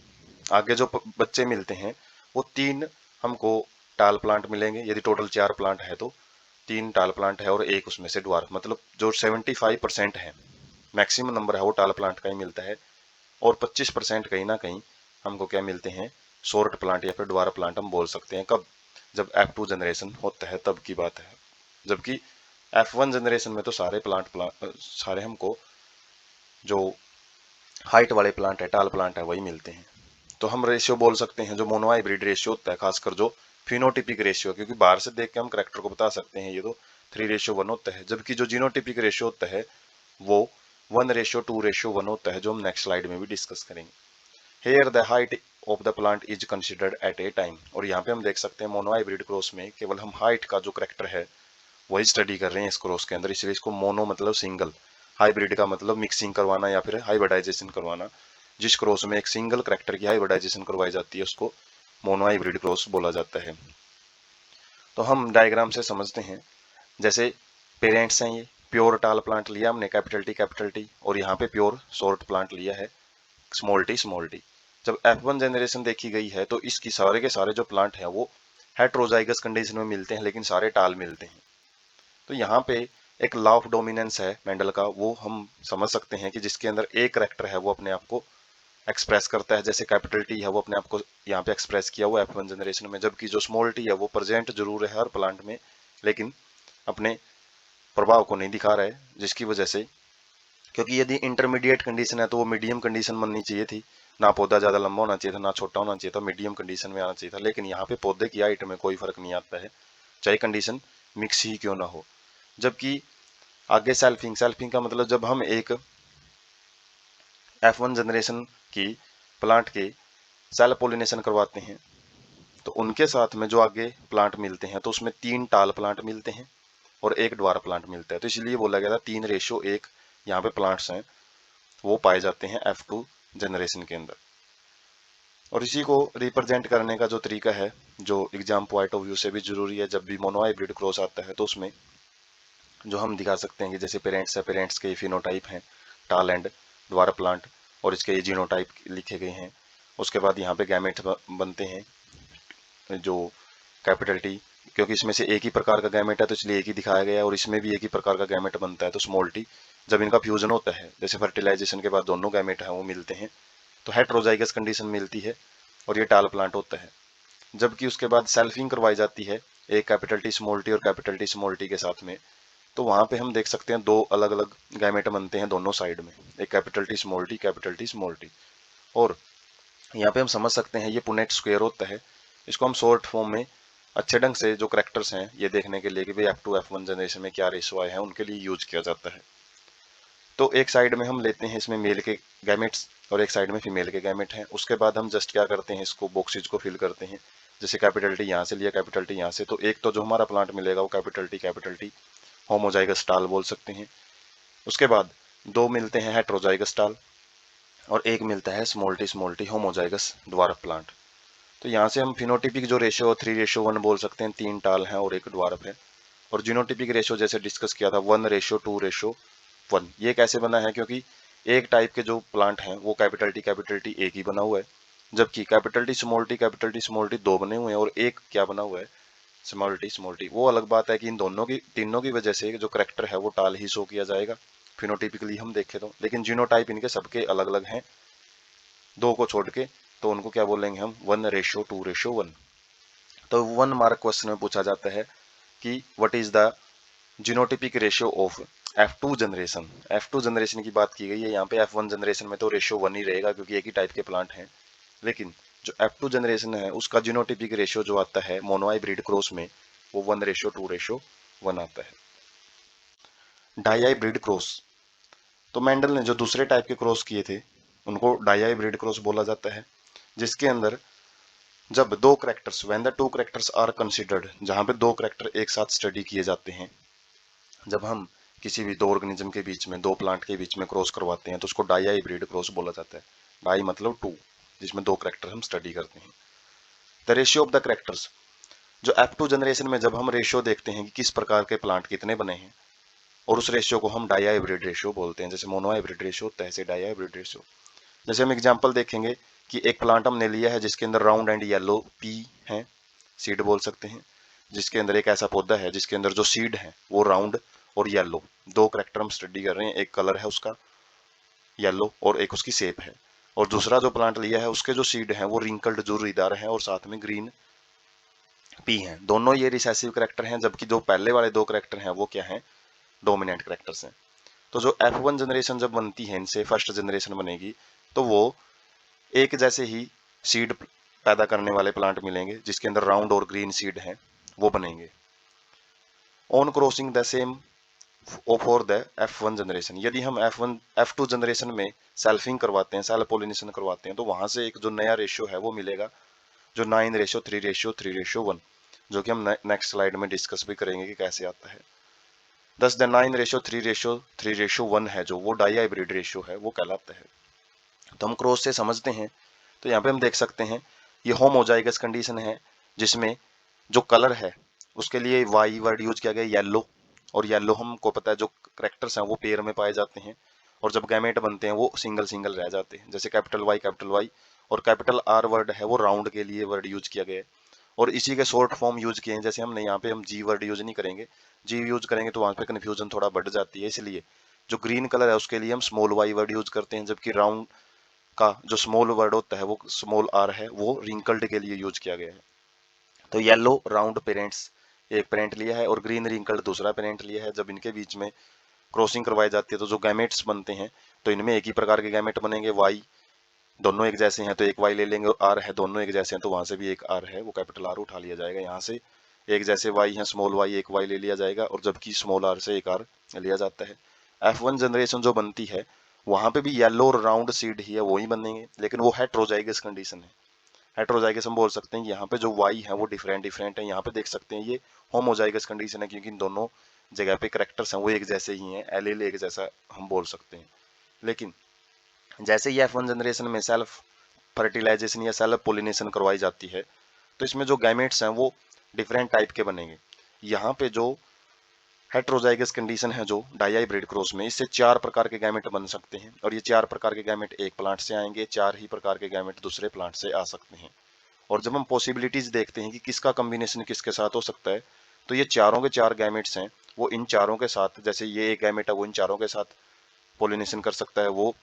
आगे जो बच्चे मिलते हैं वो 3 हमको टाल प्लांट मिलेंगे। यदि टोटल 4 प्लांट है तो 3 टाल प्लांट है और एक उसमें से ड्वार्फ, मतलब जो 75% है मैक्सिमम नंबर है वो टाल प्लांट का ही मिलता है, और 25% कहीं ना कहीं हमको क्या मिलते हैं, शॉर्ट प्लांट या फिर ड्वार्फ प्लांट हम बोल सकते हैं। कब, जब F2 जनरेशन होता है तब की बात है। जबकि F1 जनरेशन में तो सारे हमको जो हाइट वाले प्लांट है, टाल प्लांट है, वही मिलते हैं। तो हम रेशियो बोल सकते हैं जो मोनो हाइब्रिड रेशियो होता है, खासकर जो फिनोटिपिक रेशियो, क्योंकि बाहर से देख के हम करेक्टर को बता सकते हैं ये तो 3:1 होता है, जबकि जो जीनोटिपिक रेशियो होता है वो 1:2:1 होता है, जो हम नेक्स्ट स्लाइड में भी डिस्कस करेंगे। Here the height of the plant is considered at a time. और यहाँ पे हम देख सकते हैं मोनो हाइब्रिड क्रॉस में केवल हम हाइट का जो करेक्टर है वही स्टडी कर रहे हैं इस क्रॉस के अंदर, इसलिए इसको मोनो मतलब सिंगल, हाइब्रिड का मतलब मिक्सिंग करवाना या फिर हाइब्रिडाइजेशन करवाना। जिस क्रॉस में एक सिंगल करेक्टर की हाइब्रिडाइजेशन करवाई जाती है उसको मोनो हाइब्रिड क्रॉस बोला जाता है। तो हम डायग्राम से समझते हैं, जैसे पेरेंट्स हैं, ये प्योर टाल प्लांट लिया हमने कैपिटल टी, और यहाँ पे प्योर शॉर्ट प्लांट लिया है स्मॉल टी। जब F1 जनरेशन देखी गई है तो इसकी सारे के सारे जो प्लांट हैं वो हेट्रोजाइगस कंडीशन में मिलते हैं लेकिन सारे टाल मिलते हैं। तो यहाँ पे एक लॉ ऑफ डोमिनेंस है मेंडल का, वो हम समझ सकते हैं कि जिसके अंदर एक करेक्टर है वो अपने आप को एक्सप्रेस करता है। जैसे कैपिटल टी है वो अपने आप को यहाँ पे एक्सप्रेस किया हुआ F1 जनरेशन में, जबकि जो स्मॉल टी है वो प्रेजेंट जरूर है हर प्लांट में लेकिन अपने प्रभाव को नहीं दिखा रहा है, जिसकी वजह से, क्योंकि यदि इंटरमीडिएट कंडीशन है तो वो मीडियम कंडीशन बननी चाहिए थी, ना पौधा ज्यादा लंबा होना चाहिए था ना छोटा होना चाहिए था, मीडियम कंडीशन में आना चाहिए था। लेकिन यहाँ पे पौधे की हाइट में कोई फर्क नहीं आता है चाहे कंडीशन मिक्स ही क्यों ना हो। जबकि आगे सेल्फिंग का मतलब जब हम एक F1 जनरेशन की प्लांट के सेल पोलिनेशन करवाते हैं तो उनके साथ में जो आगे प्लांट मिलते हैं तो उसमें 3 टाल प्लांट मिलते हैं और 1 ड्वार्फ प्लांट मिलता है। तो इसलिए बोला गया था 3:1 यहाँ पे प्लांट्स हैं वो पाए जाते हैं F2 जनरेशन के अंदर। और इसी को रिप्रेजेंट करने का जो तरीका है, जो एग्जाम पॉइंट ऑफ व्यू से भी जरूरी है, जब भी मोनोहाइब्रिड क्रॉस आता है तो उसमें जो हम दिखा सकते हैं कि जैसे पेरेंट्स है, पेरेंट्स के फिनोटाइप हैं टाल एंड ड्वार्फ प्लांट, और इसके ये जीनोटाइप लिखे गए हैं। उसके बाद यहाँ पे गैमेट बनते हैं जो कैपिटल टी, क्योंकि इसमें से एक ही प्रकार का गैमेट है तो इसलिए एक ही दिखाया गया है, और इसमें भी एक ही प्रकार का गैमेट बनता है तो स्मॉल टी। जब इनका फ्यूजन होता है, जैसे फर्टिलाइजेशन के बाद दोनों गैमेट हैं वो मिलते हैं तो हेट्रोजाइगस कंडीशन मिलती है और ये टाल प्लांट होता है। जबकि उसके बाद सेल्फिंग करवाई जाती है एक कैपिटल टी स्मॉल टी और कैपिटल टी स्मॉल टी के साथ में, तो वहां पे हम देख सकते हैं 2 अलग अलग गैमेट बनते हैं दोनों साइड में, एक capital T small T, capital T small T. और यहाँ पे हम समझ सकते हैं ये पुनेट स्क्वायर होता है। इसको हम शॉर्ट फॉर्म में अच्छे ढंग से जो करेक्टर्स हैं ये देखने के लिए कि भाई F2 F1 जनरेशन में क्या रेशो आए हैं उनके लिए यूज किया जाता है। तो एक साइड में हम लेते हैं इसमें मेल के गैमेट्स और एक साइड में फीमेल के गैमेट हैं। उसके बाद हम जस्ट क्या करते हैं, इसको बॉक्सेज को फिल करते हैं। जैसे कैपिटल टी यहाँ से लिया, कैपिटल टी यहाँ से, तो एक तो जो हमारा प्लांट मिलेगा वो कैपिटल टी होमोजाइगस टाल बोल सकते हैं। उसके बाद 2 मिलते हैं हेट्रोजाइगस टाल और एक मिलता है small T homozygous dwarf plant. तो यहाँ से हम फिनोटिपिक जो रेशियो 3:1 बोल सकते हैं, 3 टाल हैं और 1 ड्वार्फ है। और जीनोटिपिक रेशियो जैसे डिस्कस किया था 1:2:1। ये कैसे बना है, क्योंकि एक टाइप के जो प्लांट हैं वो कैपिटल टी एक ही बना हुआ है, जबकि कैपिटल टी स्मॉल टी 2 बने हुए हैं और एक क्या बना हुआ है, स्मॉल टी। वो अलग बात है कि इन दोनों की तीनों की वजह से जो करेक्टर है वो टाल ही शो किया जाएगा फिनोटिपिकली हम देखें तो, लेकिन जीनोटाइप इनके सबके अलग अलग हैं 2 को छोड़ के, तो उनको क्या बोलेंगे हम 1:2:1। तो 1 मार्क क्वेश्चन में पूछा जाता है कि what is the genotypic ratio of F2 generation. F2 generation की बात की गई है, यहाँ पे F1 जनरेशन में तो रेशियो 1 ही रहेगा क्योंकि एक ही टाइप के प्लांट हैं, लेकिन जो F2 जनरेशन है उसका जीनोटिपिक रेशियो जो आता है मोनोहाइब्रिड क्रॉस में वो 1:2:1 आता है। डाईहाइब्रिड क्रॉस, तो मेंडल ने जो दूसरे टाइप के क्रॉस किए थे उनको डाईहाइब्रिड क्रॉस बोला जाता है, जिसके अंदर जब 2 characters when the 2 characters are considered, जहां पे 2 करेक्टर एक साथ स्टडी किए जाते हैं, जब हम किसी भी 2 ऑर्गेनिज्म के बीच में 2 प्लांट के बीच में क्रॉस करवाते हैं तो उसको डाईहाइब्रिड क्रॉस बोला जाता है। डाई मतलब 2, जिसमें 2 करेक्टर हम स्टडी करते हैं। The ratio of the characters, जो F2 जनरेशन में जब हम रेशियो देखते हैं कि किस प्रकार के प्लांट कितने बने हैं, और उस रेशियो को हम डाईहाइब्रिड रेशियो बोलते हैं। जैसे मोनोहाइब्रिड रेशियो होता है ऐसे डाईहाइब्रिड रेशियो। जैसे हम एग्जांपल देखेंगे कि एक प्लांट हमने लिया है जिसके अंदर राउंड एंड येलो पी है, सीड बोल सकते हैं, जिसके अंदर एक ऐसा पौधा है जिसके अंदर जो सीड है वो राउंड और येलो, 2 करेक्टर हम स्टडी कर रहे हैं, एक कलर है उसका येलो और एक उसकी शेप है। और दूसरा जो प्लांट लिया है उसके जो सीड है वो रिंकल्ड जुर्रीदार है और साथ में ग्रीन पी हैं। दोनों ये रिसेसिव करेक्टर हैं, जबकि जो पहले वाले 2 करेक्टर हैं वो क्या हैं, डोमिनेंट करेक्टर्स हैं। तो जो F1 जनरेशन जब बनती है, इनसे फर्स्ट जनरेशन बनेगी, तो वो एक जैसे ही सीड पैदा करने वाले प्लांट मिलेंगे जिसके अंदर राउंड और ग्रीन सीड हैं वो बनेंगे। On crossing the same for the F1 generation, यदि हम F2 जनरेशन में सेल्फिंग करवाते हैं, सेल्फ पोलिनेशन करवाते हैं, तो वहां से एक जो नया रेशियो है वो मिलेगा जो 9:3:3:1, जो कि हम नेक्स्ट स्लाइड में डिस्कस भी करेंगे कि कैसे आता है। दस द 9:3:3:1 है जो वो डाईहाइब्रिड रेशियो है वो कहलाता है। तो हम क्रॉस से समझते हैं, तो यहाँ पे हम देख सकते हैं ये होमोजाइगस कंडीशन है जिसमें जो कलर है उसके लिए वाई वर्ड यूज किया गया येलो, और येलो हमको पता है जो करेक्टर्स हैं वो पेयर में पाए जाते हैं, और जब गैमेट बनते हैं वो सिंगल सिंगल रह जाते हैं। जैसे कैपिटल वाई और कैपिटल आर वर्ड है वो राउंड के लिए वर्ड यूज किया गया है, और इसी के शॉर्ट फॉर्म यूज किए हैं। जैसे हमने यहाँ पे हम जी वर्ड यूज नहीं करेंगे, जी यूज करेंगे तो वहां पे कन्फ्यूजन थोड़ा बढ़ जाती है, इसलिए जो ग्रीन कलर है उसके लिए हम स्मॉल वाई वर्ड यूज करते हैं, जबकि राउंड का जो स्मॉल वर्ड होता है वो स्मॉल आर है वो रिंकल्ड के लिए यूज किया गया है। तो येलो राउंड पेरेंट्स एक पेरेंट लिया है और ग्रीन रिंकल्ड दूसरा पेरेंट लिया है। जब इनके बीच में क्रॉसिंग करवाई जाती है तो जो गैमेट्स बनते हैं तो इनमें एक ही प्रकार के गैमेट बनेंगे, वाई दोनों एक जैसे हैं तो एक वाई ले लेंगे, और आर है दोनों एक जैसे हैं तो वहां से भी एक आर है वो कैपिटल आर उठा लिया जाएगा। यहाँ से एक जैसे वाई है स्मॉल वाई एक वाई ले लिया जाएगा, और जबकि स्मॉल आर से एक आर लिया जाता है। F1 जनरेशन जो बनती है वहां पे भी येलो और राउंड सीड ही है वो ही बनेंगे, लेकिन वो हेट्रोजाइगस कंडीशन है। हेट्रोजाइगस हम बोल सकते हैं कि यहाँ पे जो वाई है वो डिफरेंट डिफरेंट है। यहाँ पे देख सकते हैं ये होमोजाइगस कंडीशन है, क्योंकि इन दोनों जगह पे करेक्टर्स हैं वो एक जैसे ही हैं, एलील एक जैसा हम बोल सकते हैं। लेकिन जैसे ही F1 जनरेशन में सेल्फ फर्टिलाइजेशन या सेल्फ पोलिनेशन करवाई जाती है, तो इसमें जो गैमेट्स हैं वो डिफरेंट टाइप के बनेंगे। यहाँ पे जो हेट्रोजाइगस कंडीशन है जो डाइहाइब्रिड क्रॉस में, इससे 4 प्रकार के गैमेट बन सकते हैं, और ये 4 प्रकार के गैमेट एक प्लांट से आएंगे, 4 ही प्रकार के गैमेट दूसरे प्लांट से आ सकते हैं। और जब हम पॉसिबिलिटीज देखते हैं कि किसका कॉम्बिनेशन किसके साथ हो सकता है, तो ये चारों के 4 गैमेट्स हैं वो इन चारों के साथ, जैसे ये एक गैमेट है वो इन चारों के साथ पोलिनेशन कर सकता है, वो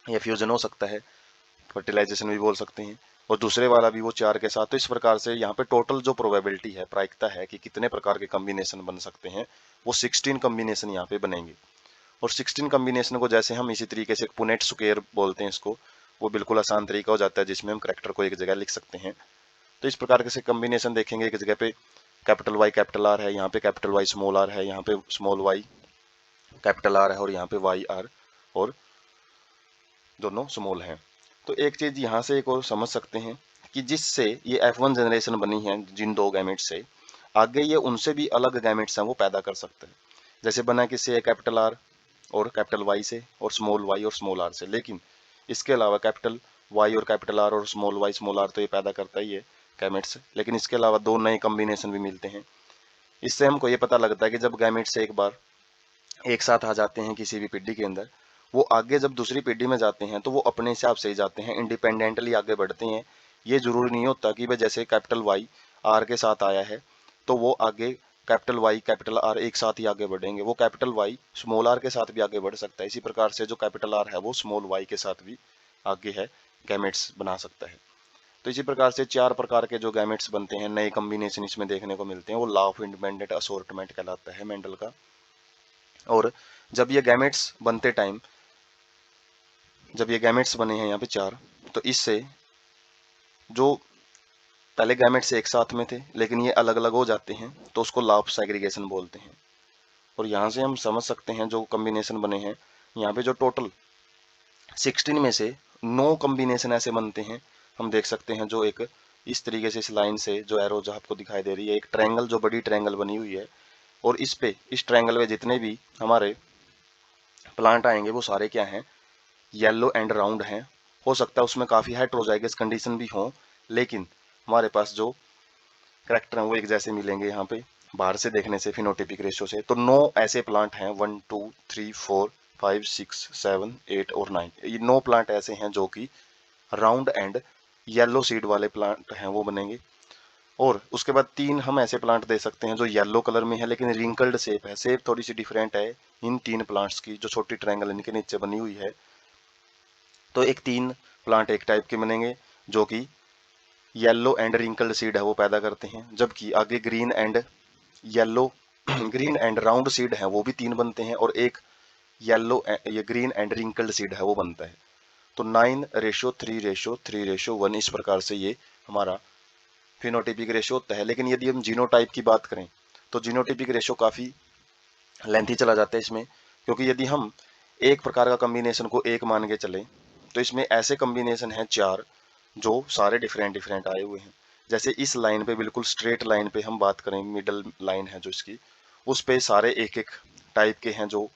या फ्यूजन हो सकता है, फर्टिलाइजेशन भी बोल सकते हैं, और दूसरे वाला भी वो 4 के साथ। तो इस प्रकार से यहाँ पे टोटल जो प्रोबेबिलिटी है, प्रायिकता है कि कितने प्रकार के कॉम्बिनेशन बन सकते हैं, वो 16 कॉम्बिनेशन यहाँ पे बनेंगे। और 16 कॉम्बिनेशन को जैसे हम इसी तरीके से पुनेट स्क्वायर बोलते हैं इसको, वो बिल्कुल आसान तरीका हो जाता है जिसमें हम करेक्टर को एक जगह लिख सकते हैं। तो इस प्रकार के से कॉम्बिनेशन देखेंगे, एक जगह पे कैपिटल वाई कैपिटल आर है, यहाँ पे कैपिटल वाई स्मॉल आर है, यहाँ पे स्मॉल वाई कैपिटल आर है, और यहाँ पे वाई आर और दोनों स्मॉल हैं। तो एक चीज यहाँ से एक और समझ सकते हैं कि जिससे ये F1 जनरेशन बनी है जिन दो गैमेट से, आगे ये उनसे भी अलग गैमेट्स हैं वो पैदा कर सकते हैं। जैसे बना किससे, कैपिटल आर और कैपिटल वाई से, और स्मॉल आर से। लेकिन इसके अलावा कैपिटल वाई और कैपिटल आर और स्मॉल वाई स्मॉल आर तो ये पैदा करता ही है गैमेट्स, लेकिन इसके अलावा दो नए कॉम्बिनेशन भी मिलते हैं। इससे हमको ये पता लगता है कि जब गैमेट्स एक बार एक साथ आ जाते हैं किसी भी पीढ़ी के अंदर, वो आगे जब दूसरी पीढ़ी में जाते हैं तो वो अपने हिसाब से ही जाते हैं, इंडिपेंडेंटली आगे बढ़ते हैं। ये जरूरी नहीं होता कि भाई जैसे कैपिटल वाई आर के साथ आया है तो वो आगे कैपिटल वाई कैपिटल आर एक साथ ही आगे बढ़ेंगे, वो कैपिटल वाई स्मॉल आर के साथ भी आगे बढ़ सकता है। इसी प्रकार से जो कैपिटल आर है वो स्मॉल वाई के साथ भी आगे है गैमेट्स बना सकता है। तो इसी प्रकार से 4 प्रकार के जो गैमेट्स बनते हैं, नए कॉम्बिनेशन इसमें देखने को मिलते हैं, वो लॉ ऑफ इंडिपेंडेंट असोर्टमेंट कहलाता है मेंडल का। और जब ये गैमेट्स बनते टाइम, जब ये गैमेट्स बने हैं यहाँ पे 4, तो इससे जो पहले गैमेट्स एक साथ में थे लेकिन ये अलग अलग हो जाते हैं तो उसको लॉ ऑफ सेग्रीगेशन बोलते हैं। और यहाँ से हम समझ सकते हैं जो कॉम्बिनेशन बने हैं, यहाँ पे जो टोटल 16 में से 9 कॉम्बिनेशन ऐसे बनते हैं, हम देख सकते हैं जो एक इस तरीके से इस लाइन से जो एरो जो आपको दिखाई दे रही है, एक ट्रायंगल जो बड़ी ट्रायंगल बनी हुई है, और इस पे इस ट्रायंगल में जितने भी हमारे प्लांट आएंगे वो सारे क्या हैं, येलो एंड राउंड हैं। हो सकता है उसमें काफ़ी हेट्रोजाइगस कंडीशन भी हों, लेकिन हमारे पास जो करेक्टर हैं वो एक जैसे मिलेंगे यहाँ पे बाहर से देखने से फिनोटिपिक रेशियो से। तो 9 ऐसे प्लांट हैं, 1 2 3 4 5 6 7 8 और 9, ये 9 प्लांट ऐसे हैं जो कि राउंड एंड येलो सीड वाले प्लांट हैं वो बनेंगे। और उसके बाद 3 हम ऐसे प्लांट दे सकते हैं जो येलो कलर में है लेकिन रिंकल्ड शेप है, शेप थोड़ी सी डिफरेंट है इन 3 प्लांट्स की, जो छोटी ट्रायंगल इनके नीचे बनी हुई है। तो एक 3 प्लांट एक टाइप के बनेंगे जो कि येलो एंड रिंकल्ड सीड है वो पैदा करते हैं, जबकि आगे green and yellow green and round seed है वो भी 3 बनते हैं, और एक येलो ये ग्रीन एंड रिंकल्ड सीड है वो बनता है। तो 9:3:3:1 इस प्रकार से ये हमारा फिनोटिपिक रेशियो होता है। लेकिन यदि हम जीनोटाइप की बात करें तो जीनोटिपिक रेशियो काफ़ी लेंथी चला जाता है इसमें, क्योंकि यदि हम एक प्रकार का कॉम्बिनेशन को एक मान के चले तो इसमें ऐसे कॉम्बिनेशन हैं 4 जो सारे डिफरेंट डिफरेंट आए हुए हैं। जैसे इस लाइन पे बिल्कुल स्ट्रेट लाइन पे हम बात करें, मिडल लाइन है जो इसकी, उस पे सारे एक एक टाइप के हैं जो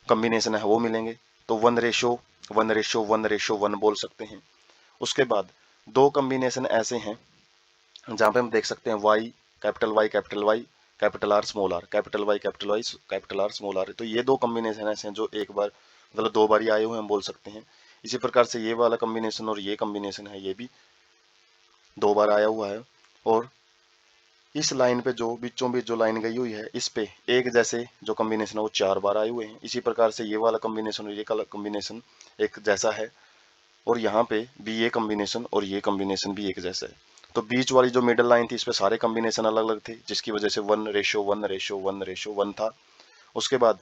कॉम्बिनेशन है वो मिलेंगे। तो 1:1:1:1 बोल सकते हैं। उसके बाद दो कॉम्बिनेशन ऐसे हैं जहाँ पे हम देख सकते हैं Y capital Y capital R small R, capital Y capital R small R. तो ये दो कॉम्बिनेशन ऐसे हैं जो एक बार मतलब 2 बार ही आए हुए हैं हम बोल सकते हैं। इसी प्रकार से ये वाला कॉम्बिनेशन और ये कॉम्बिनेशन है ये भी 2 बार आया हुआ है। और इस लाइन पे जो बीचों बीच जो लाइन गई हुई है इस पे एक जैसे जो कॉम्बिनेशन है वो 4 बार आए हुए हैं। इसी प्रकार से ये वाला कॉम्बिनेशन और ये कॉम्बिनेशन एक जैसा है, और यहाँ पे भी ये कॉम्बिनेशन और ये कॉम्बिनेशन भी एक जैसा है। तो बीच वाली जो मिडल लाइन थी इस पे सारे कॉम्बिनेशन अलग अलग थे, जिसकी वजह से 1:1:1:1 था। उसके बाद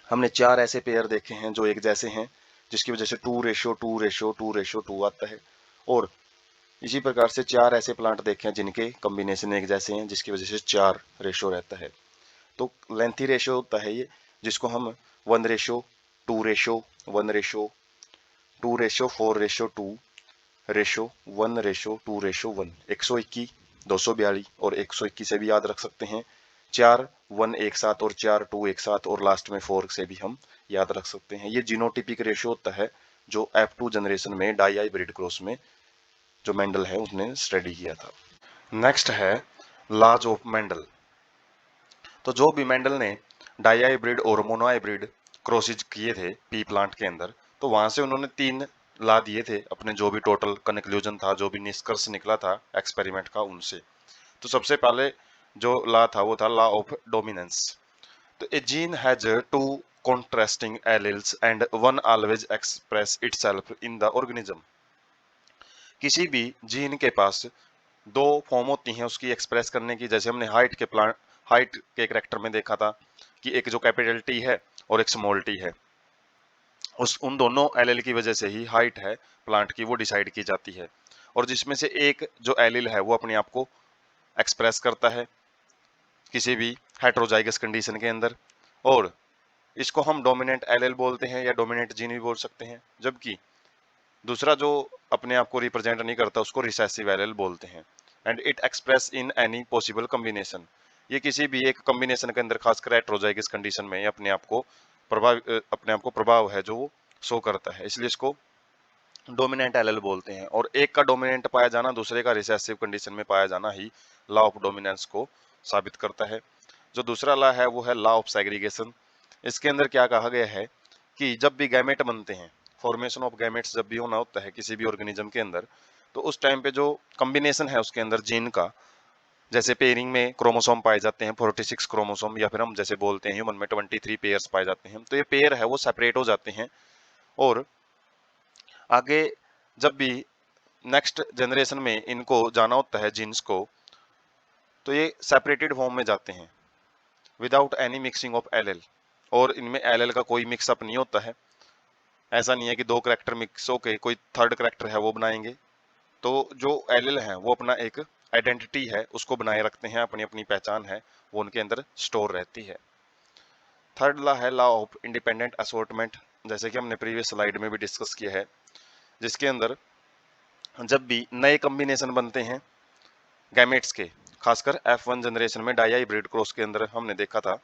हमने 4 ऐसे पेयर देखे हैं जो एक जैसे हैं, जिसकी वजह से 2:2:2:2 आता है। और इसी प्रकार से 4 ऐसे प्लांट देखे हैं जिनके कॉम्बिनेशन एक जैसे हैं, जिसकी वजह से 4 रेशो रहता है। तो लेंथी रेशो होता है ये, जिसको हम 1:2:1:2:4:2 रेशो 1:2:1, 121, 242 और 121 से भी याद रख सकते हैं। 4 1 एक साथ और 4 2 एक साथ और लास्ट में 4 से भी हम याद रख सकते हैं। ये जीनोटिपिक रेशो होता है जो F2 जनरेशन में डाई हाइब्रिड क्रॉस में जो मेंडल है उसने स्टडी किया था। नेक्स्ट है लॉज ऑफ मेंडल। तो जो भी मेंडल ने डाई हाइब्रिड और मोनो हाइब्रिड क्रॉसेज किए थे पी प्लांट के अंदर, तो वहां से उन्होंने 3 ला दिए थे अपने, जो भी टोटल कंक्लूजन था, जो भी निष्कर्ष निकला था एक्सपेरिमेंट का उनसे। तो सबसे पहले जो ला था वो था लॉ ऑफ डोमिनेंस। तो a gene has two contrasting alleles and one always express itself in the organism। किसी भी जीन के पास दो फॉर्म होती हैं उसकी एक्सप्रेस करने की। जैसे हमने हाइट के करेक्टर में देखा था कि एक जो कैपिटल टी है और एक स्मॉल टी है, उन दोनों एलिल की वजह से ही हाइट है प्लांट की वो डिसाइड की जाती है। और जिसमें से एक जो एलिल है वो अपने आप को एक्सप्रेस करता है किसी भी हेट्रोजाइगस कंडीशन के अंदर, और इसको हम डोमिनेंट एलिल बोलते हैं या डोमिनेंट जीन भी बोल सकते हैं। जबकि दूसरा जो अपने आप को रिप्रेजेंट नहीं करता उसको रिसेसिव एलिल बोलते हैं। And it express in any possible combination. ये किसी भी एक कॉम्बिनेशन के अंदर, खासकर हेट्रोजाइगस कंडीशन में, अपने आप को प्रभाव है जो शो करता है, इसलिए इसको डोमिनेंट एलिल बोलते हैं। और एक का डोमिनेंट पाया जाना, दूसरे का रिसेसिव कंडीशन में पाया जाना ही लॉ ऑफ डोमिनेंस को साबित करता है। जो दूसरा लॉ है वो है लॉ ऑफ सेग्रीगेशन। इसके अंदर क्या कहा गया है कि जब भी गैमेट बनते हैं, फॉर्मेशन ऑफ गैमेट्स जब भी होना होता है किसी भी ऑर्गेनिज्म के अंदर, तो उस टाइम पे जो कॉम्बिनेशन है उसके अंदर जीन का, जैसे पेयरिंग में क्रोमोसोम पाए जाते हैं 46 क्रोमोसोम, या फिर हम जैसे बोलते हैं ह्यूमन में 23 पेयर्स पाए जाते हैं, तो ये पेयर है वो सेपरेट हो जाते हैं। और आगे जब भी नेक्स्ट जनरेशन में इनको जाना होता है जीन्स को, तो ये सेपरेटेड फॉर्म में जाते हैं without any mixing of LL, और इनमें एलएल का कोई मिक्सअप नहीं होता है। ऐसा नहीं है कि दो करेक्टर मिक्स होके कोई थर्ड करेक्टर है वो बनाएंगे। तो जो एलएल है वो अपना एक आइडेंटिटी है उसको बनाए रखते हैं, अपनी अपनी पहचान है वो उनके अंदर स्टोर रहती है। थर्ड लॉ है लॉ ऑफ इंडिपेंडेंट असॉर्टमेंट, जैसे कि हमने प्रीवियस स्लाइड में भी डिस्कस किया है, जिसके अंदर जब भी नए कॉम्बिनेशन बनते हैं गैमेट्स के, खासकर F1 जनरेशन में डाई हाइब्रिड क्रॉस के अंदर हमने देखा था,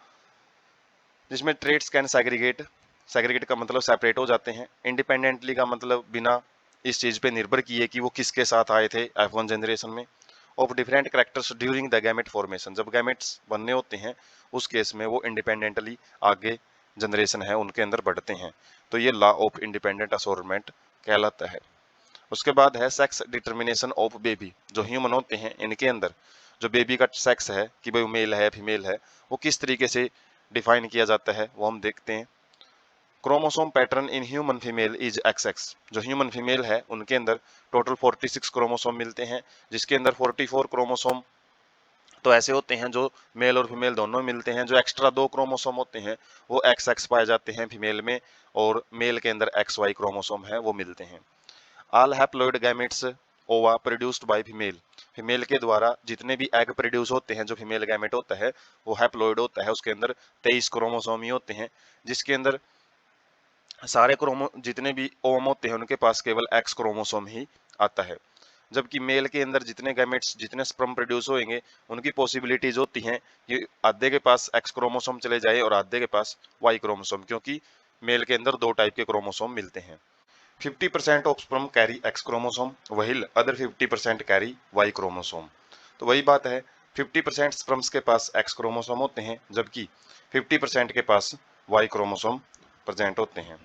जिसमें ट्रेड्स कैन सेग्रीगेट, सेग्रीगेट का मतलब सेपरेट हो जाते हैं, इंडिपेंडेंटली का मतलब बिना इस चीज पे निर्भर किए कि वो किसके साथ आए थे F1 जनरेशन में, of different characters during the gamete formation. जब गैमेट्स बनने होते हैं उस केस में वो इंडिपेंडेंटली आगे जनरेशन है उनके अंदर बढ़ते हैं। तो ये लॉ ऑफ इंडिपेंडेंट असॉर्टमेंट कहलाता है। उसके बाद है सेक्स डिटर्मिनेशन ऑफ बेबी। जो ह्यूमन होते हैं इनके अंदर जो बेबी का सेक्स है कि भाई मेल है फीमेल है, वो किस तरीके से डिफाइन किया जाता है वो हम देखते हैं। Chromosome pattern in human female is XX। जो ह्यूमन फीमेल है उनके अंदर टोटल 46 क्रोमोसोम मिलते हैं, जिसके अंदर 44 क्रोमोसोम तो ऐसे होते हैं जो मेल और फीमेल दोनों मिलते हैं। जो एक्स्ट्रा 2 क्रोमोसोम होते हैं वो XX पाए जाते हैं फीमेल में, और मेल के अंदर XY क्रोमोसोम है वो मिलते हैं। ऑल हैप्लॉइड गैमेट्स ओवा प्रोड्यूस्ड बाय फीमेल। फीमेल के द्वारा जितने भी एग प्रोड्यूस होते हैं, जो फीमेल गैमेट होता है वो हैप्लॉइड होता है, उसके अंदर 23 क्रोमोसोम ही होते हैं, जिसके अंदर सारे जितने भी ओम होते हैं उनके पास केवल X क्रोमोसोम ही आता है। जबकि मेल के अंदर जितने गैमेट्स, जितने स्पर्म प्रोड्यूस होंगे उनकी पॉसिबिलिटीज होती हैं कि आधे के पास X क्रोमोसोम चले जाए और आधे के पास Y क्रोमोसोम, क्योंकि मेल के अंदर 2 टाइप के क्रोमोसोम मिलते हैं। 50% of sperm carry X chromosome wheel other 50% carry Y chromosome. तो वही बात है, 50% स्पर्म्स के पास X क्रोमोसोम होते हैं, जबकि 50% के पास Y क्रोमोसोम प्रेजेंट होते हैं।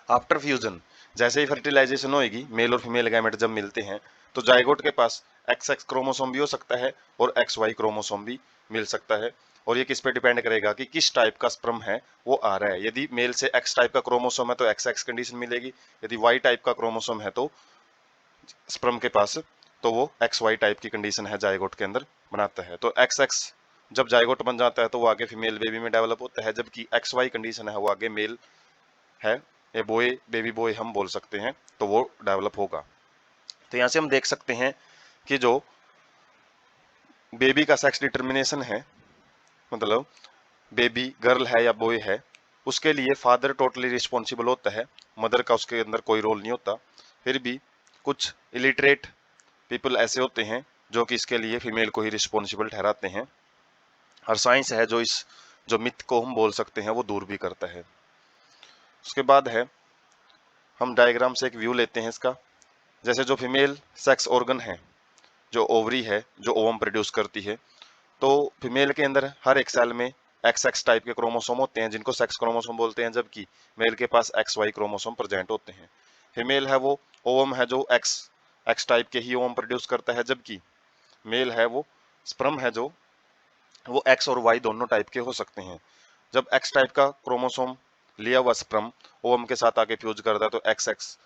आफ्टर फ्यूजन, जैसे ही फर्टिलाइजेशन होगी, मेल और फीमेल गैमेट जब मिलते हैं, तो जाइगोट के पास XX क्रोमोसोम भी हो सकता है और XY क्रोमोसोम भी मिल सकता है। और ये किस पे डिपेंड करेगा कि किस टाइप का स्पर्म है वो आ रहा है। यदि मेल से X टाइप का क्रोमोसोम है तो XX कंडीशन मिलेगी, यदि Y टाइप का क्रोमोसोम है तो स्पर्म के पास, तो वो XY टाइप की कंडीशन है जाइगोट के अंदर बनाता है। तो XX जब जाइगोट बन जाता है तो वो आगे फीमेल बेबी में डेवलप होता है, जबकि XY कंडीशन है वो आगे मेल है, ये बॉय बेबी बॉय हम बोल सकते हैं, तो वो डेवलप होगा। तो यहाँ से हम देख सकते हैं कि जो बेबी का सेक्स डिटर्मिनेशन है, मतलब बेबी गर्ल है या बॉय है, उसके लिए फादर टोटली रिस्पॉन्सिबल होता है, मदर का उसके अंदर कोई रोल नहीं होता। फिर भी कुछ इलिटरेट पीपल ऐसे होते हैं जो कि इसके लिए फीमेल को ही रिस्पॉन्सिबल ठहराते हैं, और साइंस है जो इस जो मिथ को हम बोल सकते हैं वो दूर भी करता है। उसके बाद है, हम डायग्राम से एक व्यू लेते हैं इसका। जैसे जो फीमेल सेक्स ऑर्गन है, जो ओवरी है, जो ओवम प्रोड्यूस करती है, तो फीमेल के अंदर हर एक सेल में एक्स एक्स टाइप के क्रोमोसोम होते हैं जिनको सेक्स क्रोमोसोम बोलते हैं, जबकि मेल के पास एक्स वाई क्रोमोसोम प्रेजेंट होते हैं। फीमेल है वो ओवम है जो एक्स एक्स टाइप के ही ओवम प्रोड्यूस करता है, जबकि मेल है वो स्पर्म है जो वो एक्स और वाई दोनों टाइप के हो सकते हैं। जब एक्स टाइप का क्रोमोसोम लिया हुआ स्पर्म ओवम के साथ आके फ्यूज करता है तो एक्स एक्स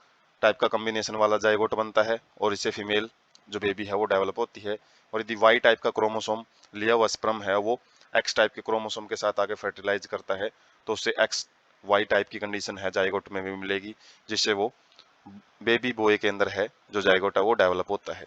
टाइप का कॉम्बिनेशन वाला जाइगोट बनता है और इससे फीमेल जो बेबी है वो डेवलप होती है। और यदि वाई टाइप का क्रोमोसोम लिया हुआ स्पर्म है वो एक्स टाइप के क्रोमोसोम के साथ आके फर्टिलाइज करता है तो उससे एक्स वाई टाइप की कंडीशन है जाइगोट में भी मिलेगी, जिससे वो बेबी बॉय के अंदर है जो जाइगोट है वो डेवलप होता है।